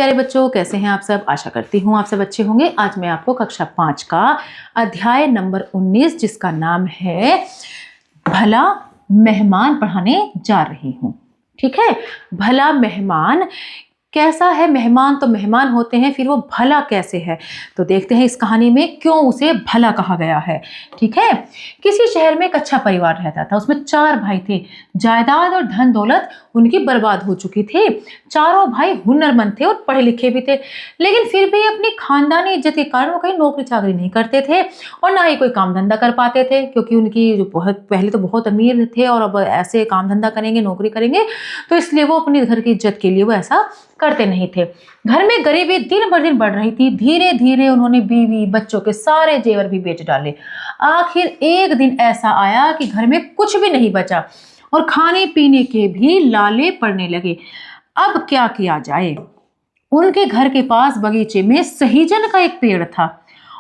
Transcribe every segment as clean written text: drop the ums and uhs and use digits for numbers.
प्यारे बच्चों, कैसे हैं आप सब। आशा करती हूँ आप सब अच्छे होंगे। आज मैं आपको कक्षा 5 का अध्याय नंबर 19 जिसका नाम है भला मेहमान पढ़ाने जा रही हूँ। ठीक है, भला मेहमान कैसा है। मेहमान तो मेहमान होते हैं, फिर वो भला कैसे है तो देखते हैं इस कहानी में क्यों उसे भला कहा गया है। ठीक है, किसी शहर में एक अच्छा परिवार रहता था। उसमें 4 भाई थे। जायदाद और धन दौलत उनकी बर्बाद हो चुकी थी। चारों भाई हुनरमंद थे और पढ़े लिखे भी थे, लेकिन फिर भी अपनी खानदानी इज्जत के कारण वो कहीं नौकरी चाकरी नहीं करते थे और ना ही कोई काम धंधा कर पाते थे, क्योंकि उनकी जो पहले तो बहुत अमीर थे और अब ऐसे काम धंधा करेंगे, नौकरी करेंगे, तो इसलिए वो अपने घर की इज्जत के लिए वो ऐसा करते नहीं थे। घर में गरीबी दिन ब दिन बढ़ रही थी। धीरे धीरे उन्होंने बीवी बच्चों के सारे जेवर भी बेच डाले। आखिर एक दिन ऐसा आया कि घर में कुछ भी नहीं बचा और खाने पीने के भी लाले पड़ने लगे। अब क्या किया जाए। उनके घर के पास बगीचे में सहीजन का एक पेड़ था।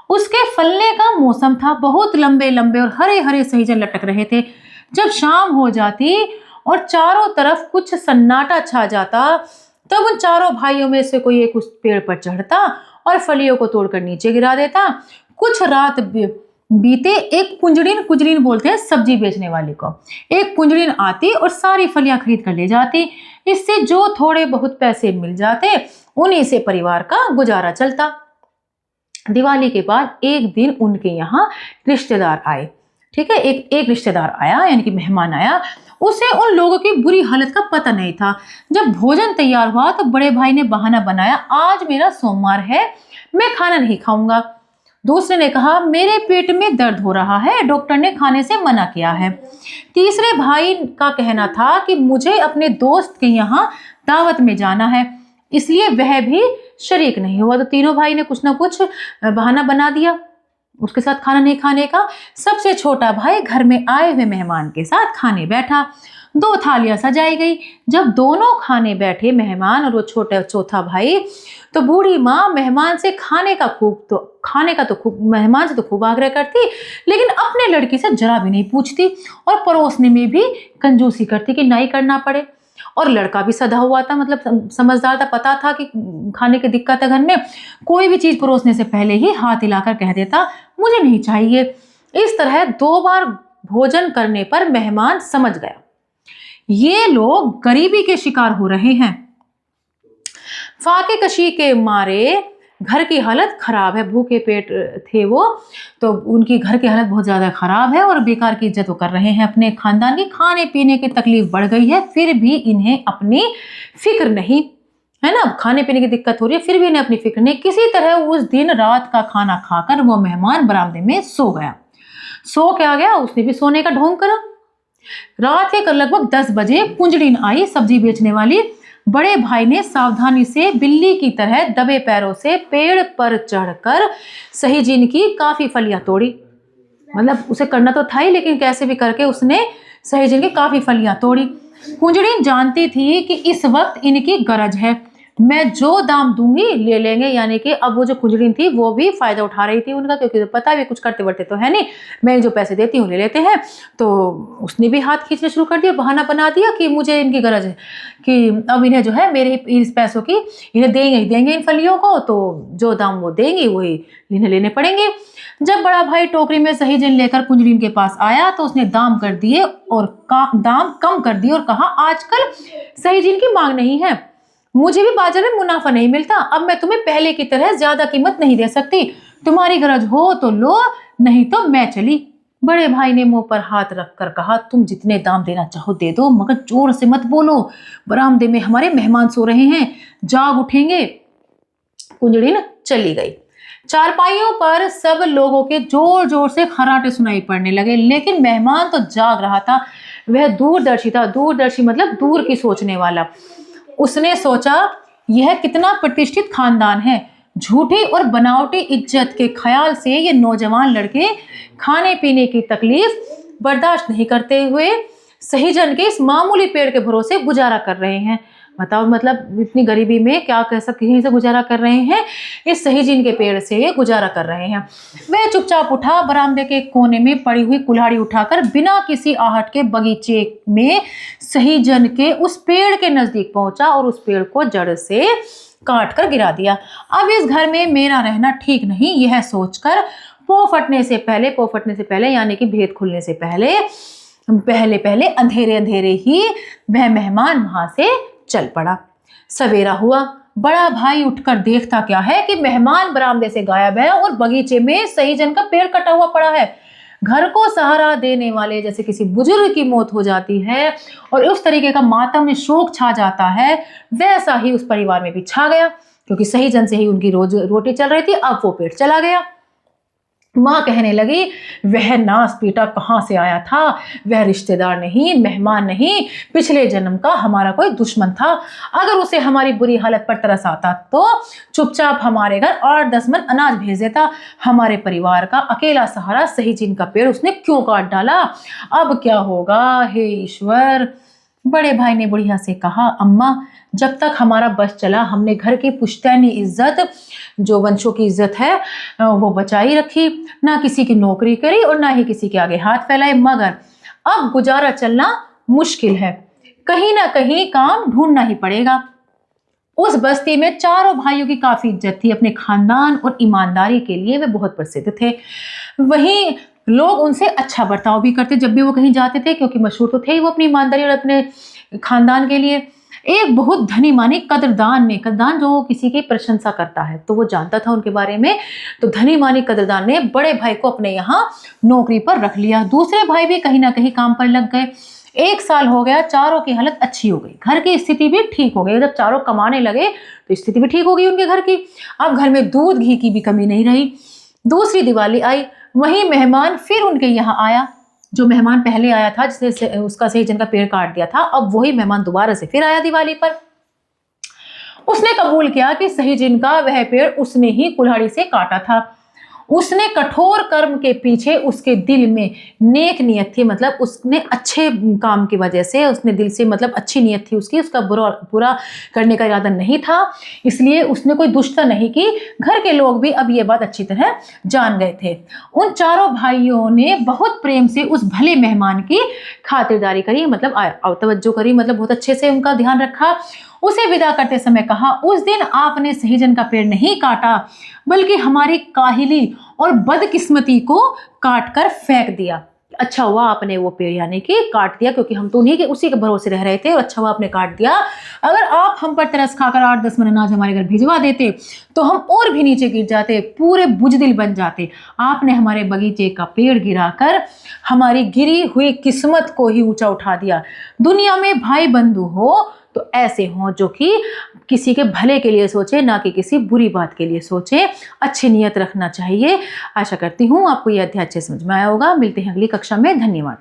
उसके फलने का मौसम था। बहुत लंबे लंबे और हरे हरे सहीजन लटक रहे थे। जब शाम हो जाती और चारों तरफ कुछ सन्नाटा छा जाता, तब उन चारों भाइयों में से कोई एक उस पेड़ पर चढ़ता और फलियों को तोड़कर नीचे गिरा देता। कुछ रात बीते एक कुंजड़ीन बोलते हैं सब्जी बेचने वाले को, एक कुंजड़ीन आती और सारी फलियां खरीद कर ले जाती। इससे जो थोड़े बहुत पैसे मिल जाते उन्हीं से परिवार का गुजारा चलता। दिवाली के बाद एक दिन उनके यहाँ रिश्तेदार आए। ठीक है, एक रिश्तेदार आया, यानी कि मेहमान आया। उसे उन लोगों की बुरी हालत का पता नहीं था। जब भोजन तैयार हुआ तो बड़े भाई ने बहाना बनाया, आज मेरा सोमवार है, मैं खाना नहीं खाऊंगा। दूसरे ने कहा, मेरे पेट में दर्द हो रहा है, डॉक्टर ने खाने से मना किया है। तीसरे भाई का कहना था कि मुझे अपने दोस्त के यहाँ दावत में जाना है, इसलिए वह भी शरीक नहीं हुआ। तो तीनों भाई ने कुछ ना कुछ बहाना बना दिया उसके साथ खाना नहीं खाने का। सबसे छोटा भाई घर में आए हुए मेहमान के साथ खाने बैठा। 2 थालियां सजाई गई। जब दोनों खाने बैठे, मेहमान और वो चौथा भाई, तो बूढ़ी माँ मेहमान से खाने का तो खूब मेहमान से तो खूब आग्रह करती, लेकिन अपने लड़की से जरा भी नहीं पूछती और परोसने में भी कंजूसी करती कि नहीं करना पड़े। और लड़का भी सधा हुआ था, मतलब समझदार था, पता था कि खाने की दिक्कत है घर में। कोई भी चीज परोसने से पहले ही हाथ हिलाकर कह देता, मुझे नहीं चाहिए। इस तरह 2 बार भोजन करने पर मेहमान समझ गया ये लोग गरीबी के शिकार हो रहे हैं। फाके कशी के मारे घर की हालत खराब है। भूखे पेट थे वो, तो उनकी घर की हालत बहुत ज्यादा खराब है और बेकार की इज्जत वो कर रहे हैं अपने खानदान की। खाने पीने की तकलीफ बढ़ गई है, फिर भी इन्हें अपनी फिक्र नहीं है ना। खाने पीने की दिक्कत हो रही है, फिर भी इन्हें अपनी फिक्र नहीं। किसी तरह उस दिन रात का खाना खाकर वो मेहमान बरामदे में सो गया। सो क्या गया, उसने भी सोने का ढोंग करा। रात के लगभग 10 बजे कुंजड़ीन आई, सब्जी बेचने वाली। बड़े भाई ने सावधानी से बिल्ली की तरह दबे पैरों से पेड़ पर चढ़कर सहीजीन की काफी फलियां तोड़ी। मतलब उसे करना तो था ही, लेकिन कैसे भी करके उसने सहीजीन की काफी फलियां तोड़ी। कुंजड़ीन जानती थी कि इस वक्त इनकी गरज है, मैं जो दाम दूंगी ले लेंगे। यानी कि अब वो जो कुंजड़ीन थी वो भी फायदा उठा रही थी उनका, क्योंकि पता भी कुछ करते वर्ते तो है नहीं, मैं जो पैसे देती हूँ ले लेते हैं। तो उसने भी हाथ खींचने शुरू कर दिया, बहाना बना दिया कि मुझे इनकी गरज है, कि अब इन्हें जो है मेरे इस पैसों की इन्हें देंगे इन फलियों को, तो जो दाम वो देंगी वही इन्हें लेने पड़ेंगे। जब बड़ा भाई टोकरी में सहीजन लेकर कुंजड़ीन के पास आया तो उसने दाम कर दिए और दाम कम कर दिए और कहा, आजकल सहीजन की मांग नहीं है, मुझे भी बाजार में मुनाफा नहीं मिलता, अब मैं तुम्हें पहले की तरह ज्यादा कीमत नहीं दे सकती, तुम्हारी गरज हो तो लो, नहीं तो मैं चली। बड़े भाई ने मुंह पर हाथ रखकर कहा, तुम जितने दाम देना चाहो दे दो, मगर जोर से मत बोलो, बरामदे में हमारे मेहमान सो रहे हैं, जाग उठेंगे। कुंजड़ीन चली गई। चारपाइयों पर सब लोगों के जोर जोर से खर्राटे सुनाई पड़ने लगे, लेकिन मेहमान तो जाग रहा था। वह दूरदर्शी था, दूरदर्शी मतलब दूर की सोचने वाला। उसने सोचा, यह कितना प्रतिष्ठित खानदान है, झूठी और बनावटी इज्जत के ख्याल से ये नौजवान लड़के खाने पीने की तकलीफ बर्दाश्त नहीं करते हुए सहीजन के इस मामूली पेड़ के भरोसे गुजारा कर रहे हैं। बताओ, मतलब इतनी गरीबी में क्या कैसा कहीं से गुजारा कर रहे हैं, इस सहीजन के पेड़ से ये गुजारा कर रहे हैं। वह चुपचाप उठा, बरामदे के कोने में पड़ी हुई कुल्हाड़ी उठाकर बिना किसी आहट के बगीचे में सहीजन के उस पेड़ के नजदीक पहुंचा और उस पेड़ को जड़ से काट कर गिरा दिया। अब इस घर में मेरा रहना ठीक नहीं, यह सोचकर पो फटने से पहले यानी कि भेद खुलने से पहले पहले अंधेरे अंधेरे ही वह मेहमान वहां से चल पड़ा। सवेरा हुआ, बड़ा भाई उठकर देखता क्या है कि मेहमान बरामदे से गायब है और बगीचे में सहीजन का पेड़ कटा हुआ पड़ा है। घर को सहारा देने वाले जैसे किसी बुजुर्ग की मौत हो जाती है और उस तरीके का मातम में शोक छा जाता है, वैसा ही उस परिवार में भी छा गया, क्योंकि सहीजन से ही उनकी रोज रोटी चल रही थी, अब वो पेड़ चला गया। माँ कहने लगी, वह नास पीटा कहाँ से आया था, वह रिश्तेदार नहीं, मेहमान नहीं, पिछले जन्म का हमारा कोई दुश्मन था। अगर उसे हमारी बुरी हालत पर तरस आता तो चुपचाप हमारे घर 8-10 मन अनाज भेज देता। हमारे परिवार का अकेला सहारा सहीजन का पेड़ उसने क्यों काट डाला, अब क्या होगा हे ईश्वर। बड़े भाई ने बुढ़िया से कहा, अम्मा जब तक हमारा बस चला हमने घर की पुश्तैनी इज्जत, जो वंशों की इज्जत है, वो बचाई रखी, ना किसी की नौकरी करी और ना ही किसी के आगे हाथ फैलाए। मगर अब गुजारा चलना मुश्किल है, कहीं ना कहीं काम ढूंढना ही पड़ेगा। उस बस्ती में चारों भाइयों की काफी इज्जत थी, अपने खानदान और ईमानदारी के लिए वे बहुत प्रसिद्ध थे। वहीं लोग उनसे अच्छा बर्ताव भी करते जब भी वो कहीं जाते थे, क्योंकि मशहूर तो थे ही वो अपनी ईमानदारी और अपने खानदान के लिए। एक बहुत धनी मानी कदरदान जो किसी की प्रशंसा करता है तो वो जानता था उनके बारे में, तो धनी मानी कदरदान ने बड़े भाई को अपने यहाँ नौकरी पर रख लिया। दूसरे भाई भी कहीं ना कहीं काम पर लग गए। 1 साल हो गया, चारों की हालत अच्छी हो गई, घर की स्थिति भी ठीक हो गई। जब चारों कमाने लगे तो स्थिति भी ठीक हो गई उनके घर की। अब घर में दूध घी की भी कमी नहीं रही। दूसरी दिवाली आई, वही मेहमान फिर उनके यहाँ आया, जो मेहमान पहले आया था जिसने उसका सहीजन का पेड़ काट दिया था, अब वही मेहमान दोबारा से फिर आया दिवाली पर। उसने कबूल किया कि सहीजन का वह पेड़ उसने ही कुल्हाड़ी से काटा था। उसने कठोर कर्म के पीछे उसके दिल में नेक नियत थी, मतलब उसने अच्छे काम की वजह से उसने दिल से, मतलब अच्छी नियत थी उसकी, उसका बुरा करने का इरादा नहीं था, इसलिए उसने कोई दुष्टता नहीं की। घर के लोग भी अब ये बात अच्छी तरह जान गए थे। उन चारों भाइयों ने बहुत प्रेम से उस भले मेहमान की खातिरदारी करी, मतलब तवज्जो करी, मतलब बहुत अच्छे से उनका ध्यान रखा। उसे विदा करते समय कहा, उस दिन आपने सहीजन का पेड़ नहीं काटा बल्कि हमारी काहिली और बदकिस्मती को काट कर फेंक दिया। अच्छा हुआ आपने वो पेड़ यानी कि काट दिया, क्योंकि हम तो उन्हीं के उसी के भरोसे रह रहे थे, और अच्छा हुआ आपने काट दिया। अगर आप हम पर तरस खाकर 8-10 मन अनाज हमारे घर भिजवा देते तो हम और भी नीचे गिर जाते, पूरे बुजदिल बन जाते। आपने हमारे बगीचे का पेड़ गिराकर हमारी गिरी हुई किस्मत को ही ऊंचा उठा दिया। दुनिया में भाई बंधु हो तो ऐसे हों जो कि किसी के भले के लिए सोचे, ना कि किसी बुरी बात के लिए सोचे। अच्छी नियत रखना चाहिए। आशा करती हूँ आपको यह अध्याय अच्छे समझ में आया होगा। मिलते हैं अगली कक्षा में। धन्यवाद।